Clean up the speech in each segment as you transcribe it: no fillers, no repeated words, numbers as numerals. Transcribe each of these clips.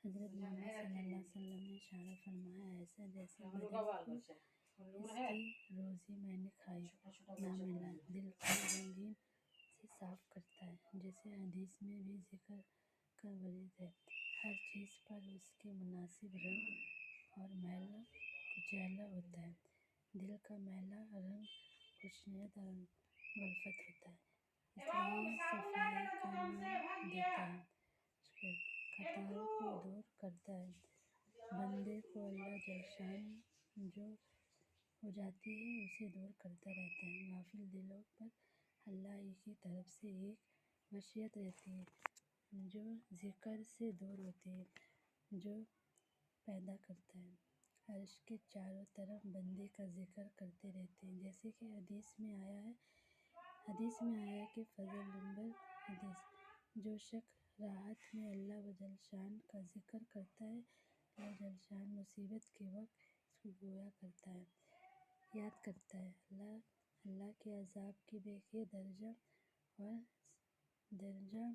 حضرت محمد صلی اللہ علیہ وسلم نے اشارہ فرمایا، ایسا جیسے بدن کو اس کی روزی میں نے کھائی نہ ملا، دل کو رنگین سے صاف کرتا ہے، جیسے حدیث میں بھی ذکر کا ورد ہے۔ ہر چیز پر اس کے مناسب رنگ اور میلا کچیلا ہوتا ہے۔ دل کا میلا رنگ خشونت اور غفلت ہوتا ہے، اس لیے صفائی کا نام دیتا ہے، خطاؤں کو دور کرتا ہے۔ بندے کو اللہ جل شانہ جو ہو جاتی ہے اسے دور کرتا رہتا ہے۔ غافل دلوں پر اللہ ہی کی طرف سے ایک وصیت رہتی ہے جو ذکر سے دور ہوتی ہے، جو پیدا کرتا ہے۔ عرش کے چاروں طرف بندے کا ذکر کرتے رہتے ہیں، جیسے کہ حدیث میں آیا ہے کہ فضل نمبر حدیث، جو شخص راحت میں اللہ جل شانہ کا ذکر کرتا ہے، اللہ جل شانہ مصیبت کے وقت اس کو گویا کرتا ہے، یاد کرتا ہے۔ اللہ کے عذاب کی بے درجہ اور درجہ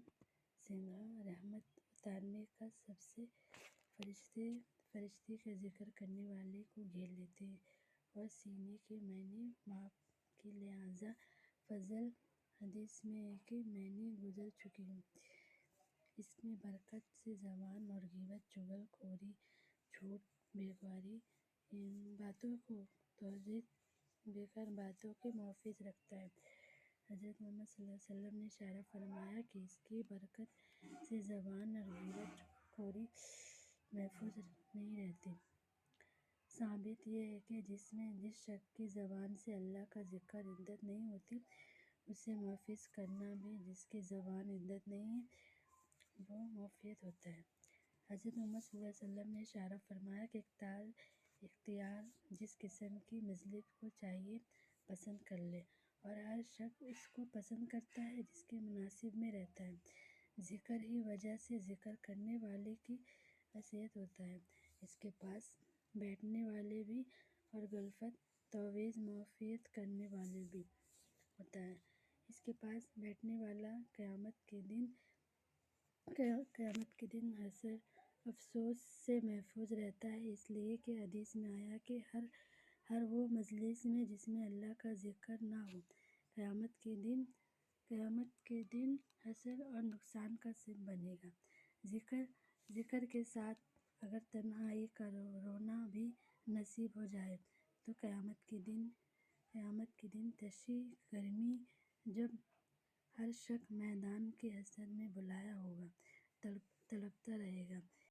سنگھا رحمت اتارنے کا سب سے فرشتے کا ذکر کرنے والے کو گھیر لیتے ہیں اور سینے کے معنی ماپ کے لہٰذا فضل حدیث میں ہے کہ میں نے گزر چکی ہوں۔ اس میں برکت سے زبان اور غیبت، چغل خوری، جھوٹ، بیکاری باتوں کو توجیہ بیکار باتوں کے محفوظ رکھتا ہے۔ حضرت محمد صلی اللہ علیہ وسلم نے اشارہ فرمایا کہ اس کی برکت سے زبان اور غیبت، چغل خوری محفوظ نہیں رہتی۔ ثابت یہ ہے کہ جس شخص کی زبان سے اللہ کا ذکر عدت نہیں ہوتی، اسے محفوظ کرنا بھی جس کی زبان عدت نہیں ہے وہ محفوظ ہوتا ہے۔ حضرت محمد صلی اللہ علیہ وسلم نے اشارہ فرمایا کہ اختیار جس قسم کی مجلس کو چاہیے پسند کر لے، اور ہر شخص اس کو پسند کرتا ہے جس کے مناسب میں رہتا ہے۔ ذکر ہی وجہ سے ذکر کرنے والے کی حیثیت ہوتا ہے، اس کے پاس بیٹھنے والے بھی اور غفلت توبیخ محفوظ کرنے والا بھی ہوتا ہے۔ اس کے پاس بیٹھنے والا قیامت کے دن حسرت افسوس سے محفوظ رہتا ہے، اس لیے کہ حدیث میں آیا کہ ہر وہ مجلس میں جس میں اللہ کا ذکر نہ ہو، قیامت کے دن حسرت اور نقصان کا سبب بنے گا۔ ذکر کے ساتھ اگر تنہائی کا رونا بھی نصیب ہو جائے تو قیامت کے دن تشی گرمی جب ہر شخص میدان کے حشر میں بلایا ہوگا، تڑپتا رہے گا۔